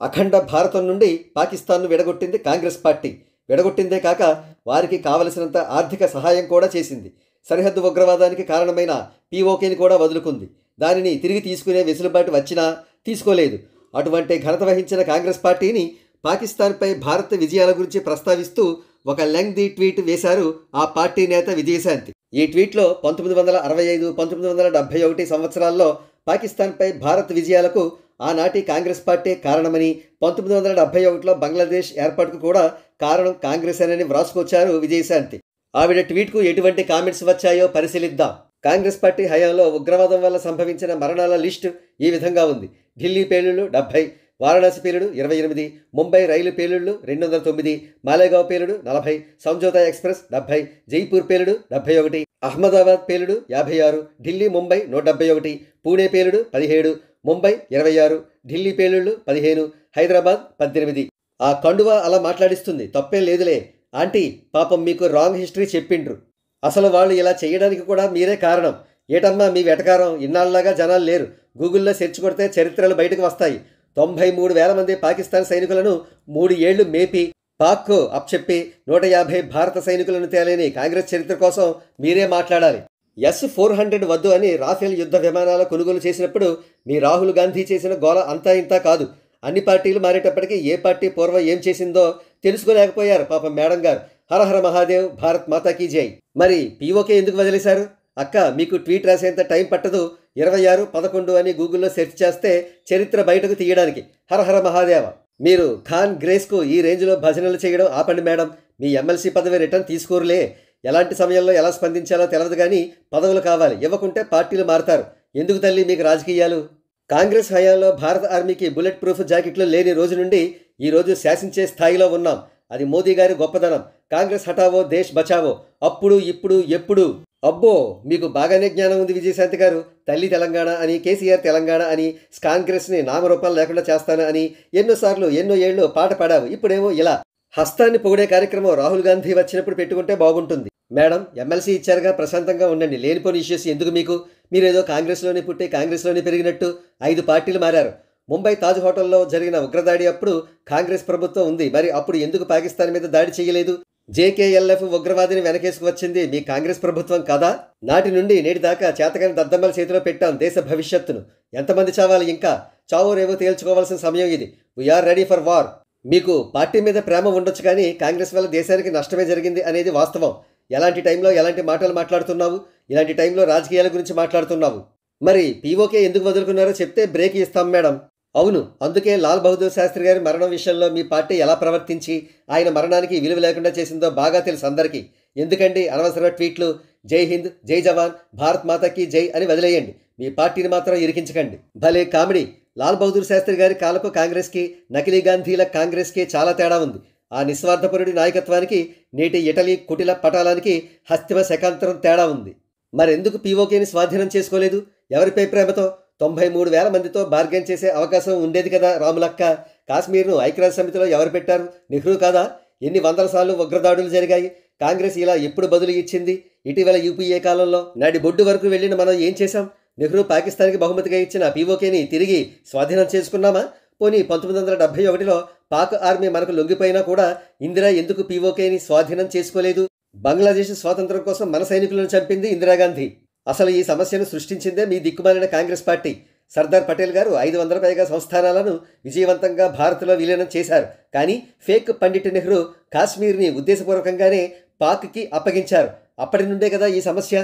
అఖండ భారతం నుండి పాకిస్తాన్ను విడగొట్టింది కాంగ్రెస్ పార్టీ. విడగొట్టిందే కాక వారికి కావలసినంత ఆర్థిక సహాయం కూడా చేసింది. సరిహద్దు ఉగ్రవాదానికి కారణమైన పీఓకేని కూడా వదులుకుంది. దానిని తిరిగి తీసుకునే వెసులుబాటు వచ్చినా తీసుకోలేదు. అటువంటి ఘనత వహించిన కాంగ్రెస్ పార్టీని పాకిస్తాన్పై భారత్ విజయాల గురించి ప్రస్తావిస్తూ ఒక లెంగ్దీ ట్వీట్ వేశారు ఆ పార్టీ నేత విజయశాంతి. ఈ ట్వీట్లో 1965, 1971 సంవత్సరాల్లో పాకిస్తాన్పై భారత్ విజయాలకు ఆనాటి కాంగ్రెస్ పార్టీ కారణమని, 1971లో బంగ్లాదేశ్ ఏర్పాటుకు కూడా కారణం కాంగ్రెస్ అని వ్రాసుకొచ్చారు విజయశాంతి. ఆవిడ ట్వీట్కు ఎటువంటి కామెంట్స్ వచ్చాయో పరిశీలిద్దాం. కాంగ్రెస్ పార్టీ హయాంలో ఉగ్రవాదం వల్ల సంభవించిన మరణాల లిస్టు ఈ విధంగా ఉంది. ఢిల్లీ పేలుళ్లు 70, వారణాసి పేలుడు 28, ముంబై రైలు పేలుళ్లు 209, మాలేగావ్ పేలుడు 40, సంజోతా ఎక్స్ప్రెస్ 70, జైపూర్ పేలుడు 71, అహ్మదాబాద్ పేలుడు 56, ఢిల్లీ ముంబై 171, పూణే పేలుడు 17, ముంబై 26, ఢిల్లీ పేలుళ్లు 15, హైదరాబాద్ 18. ఆ కండువా అలా మాట్లాడిస్తుంది, తప్పేం లేదులే ఆంటీ, పాపం మీకు రాంగ్ హిస్టరీ చెప్పిండ్రు. అసలు వాళ్ళు ఇలా చేయడానికి కూడా మీరే కారణం. ఏటమ్మా మీ వెటకారం? ఇన్నాళ్ళలాగా జనాలు లేరు. గూగుల్లో సెర్చ్ కొడితే చరిత్రలు బయటకు వస్తాయి. 93,000 మంది పాకిస్తాన్ సైనికులను 3 ఏళ్లు మేపి పాక్కు అప్చెప్పి 150 భారత సైనికులను తేలేని కాంగ్రెస్ చరిత్ర కోసం మీరే మాట్లాడాలి. S-400 వద్దు అని రాఫెల్ యుద్ధ విమానాల కొనుగోలు చేసినప్పుడు మీ రాహుల్ గాంధీ చేసిన గోల అంతా ఇంతా కాదు. అన్ని పార్టీలు మారేటప్పటికీ ఏ పార్టీ పూర్వం ఏం చేసిందో తెలుసుకోలేకపోయారు పాపం మేడం గారు. హరహర మహాదేవ్, భారత్ మాతాకి జై. మరి పీఓకే ఎందుకు వదిలేశారు? అక్క, మీకు ట్వీట్ రాసేంత టైం పట్టదు. 26/11 అని గూగుల్లో సెర్చ్ చేస్తే చరిత్ర బయటకు తీయడానికి. హరహర మహాదేవ. మీరు ఖాన్ గ్రేస్కు ఈ రేంజ్లో భజనలు చేయడం ఆపండి మేడం. మీ ఎమ్మెల్సీ పదవి రిటర్న్ తీసుకోరులే. ఎలాంటి సమయంలో ఎలా స్పందించాలో తెలియదు కానీ పదవులు కావాలి. ఇవ్వకుంటే పార్టీలు మారుతారు. ఎందుకు తల్లి మీకు రాజకీయాలు? కాంగ్రెస్ హయాంలో భారత ఆర్మీకి బుల్లెట్ ప్రూఫ్ జాకెట్లు లేని రోజు నుండి ఈరోజు శాసించే స్థాయిలో ఉన్నాం. అది మోదీ గారి గొప్పదనం. కాంగ్రెస్ హటావో దేశ్ బచావో. అప్పుడు ఇప్పుడు ఎప్పుడు. అబ్బో, మీకు బాగానే జ్ఞానం ఉంది విజయశాంతి గారు. తల్లి తెలంగాణ అని, కేసీఆర్ తెలంగాణ అని, కాంగ్రెస్ని నామరూపాలు లేకుండా చేస్తాను అని ఎన్నోసార్లు ఎన్నో ఏళ్ళు పాట పాడావు. ఇప్పుడేమో ఇలా. హస్తాన్ని పొగిడే కార్యక్రమం రాహుల్ గాంధీ వచ్చినప్పుడు పెట్టుకుంటే బాగుంటుంది. మేడం, ఎమ్మెల్సీ ఇచ్చారుగా, ప్రశాంతంగా ఉండండి. లేనిపోని ఇష్యూస్ ఎందుకు మీకు? మీరేదో కాంగ్రెస్లోనే పుట్టి కాంగ్రెస్లోనే పెరిగినట్టు 5 పార్టీలు మారారు. ముంబై తాజ్ హోటల్లో జరిగిన ఉగ్రదాడి అప్పుడు కాంగ్రెస్ ప్రభుత్వం ఉంది. మరి అప్పుడు ఎందుకు పాకిస్తాన్ మీద దాడి చేయలేదు? జేకేఎల్ఎఫ్ ఉగ్రవాదిని వెనకేసుకు వచ్చింది మీ కాంగ్రెస్ ప్రభుత్వం కదా? నాటి నుండి నేటి దాకా చేతకాని దద్దమ్మల చేతిలో పెట్టాం దేశ భవిష్యత్తును. ఎంతమంది చావాలి ఇంకా? చావో రేవో తేల్చుకోవాల్సిన సమయం ఇది. We're ready for war. మీకు పార్టీ మీద ప్రేమ ఉండొచ్చు కానీ కాంగ్రెస్ వల్ల దేశానికి నష్టమే జరిగింది అనేది వాస్తవం. ఎలాంటి టైంలో ఎలాంటి మాటలు మాట్లాడుతున్నావు? ఇలాంటి టైంలో రాజకీయాల గురించి మాట్లాడుతున్నావు. మరి పీఓకే ఎందుకు వదులుకున్నారో చెప్తే బ్రేక్ ఇస్తాం మేడం. అవును, అందుకే లాల్ బహదూర్ శాస్త్రి గారి మరణం విషయంలో మీ పార్టీ ఎలా ప్రవర్తించి ఆయన మరణానికి విలువ లేకుండా చేసిందో బాగా తెలుసు అందరికీ. ఎందుకండి అనవసర ట్వీట్లు? జై హింద్, జై జవాన్, భారత్ మాతాకి జై అని వదిలేయండి. మీ పార్టీని మాత్రం ఇరికించకండి. భలే కామెడీ. లాల్ బహదూర్ శాస్త్రి గారి కాలపు కాంగ్రెస్కి, నకిలీ గాంధీల కాంగ్రెస్కి చాలా తేడా ఉంది. ఆ నిస్వార్థపరుడి నాయకత్వానికి నేటి ఇటలీ కుటిల పటాలానికి హస్తిమ శకాంతరం తేడా ఉంది. మరెందుకు పీఓకేని స్వాధీనం చేసుకోలేదు? ఎవరిపై ప్రేమతో? 93,000 మందితో బార్గెన్ చేసే అవకాశం ఉండేది కదా రాములక్క. కాశ్మీర్ను ఐక్యరాజ్య సమితిలో ఎవరు పెట్టారు? నెహ్రూ కాదా? ఎన్ని వందల సార్లు ఉగ్రదాడులు జరిగాయి. కాంగ్రెస్ ఇలా ఎప్పుడు బదులు ఇచ్చింది? ఇటీవల యూపీఏ కాలంలో నాడి బొడ్డు వరకు వెళ్ళిన మనం ఏం చేశాం? నెహ్రూ పాకిస్తాన్కి బహుమతిగా ఇచ్చిన పీఓకేని తిరిగి స్వాధీనం చేసుకున్నామా? పోనీ 1971లో పాక్ ఆర్మీ మనకు లొంగిపోయినా కూడా ఇందిరా ఎందుకు పీఓకేని స్వాధీనం చేసుకోలేదు? బంగ్లాదేశ్ స్వాతంత్రం కోసం మన సైనికులను చంపింది ఇందిరాగాంధీ. అసలు ఈ సమస్యను సృష్టించిందే మీ దిక్కుమాలిన కాంగ్రెస్ పార్టీ. సర్దార్ పటేల్ గారు 500 పైగా సంస్థానాలను విజయవంతంగా భారత్లో విలీనం చేశారు. కానీ ఫేక్ పండిట్ నెహ్రూ కాశ్మీర్ని ఉద్దేశపూర్వకంగానే పాక్కి అప్పగించారు. అప్పటి నుండే కదా ఈ సమస్య.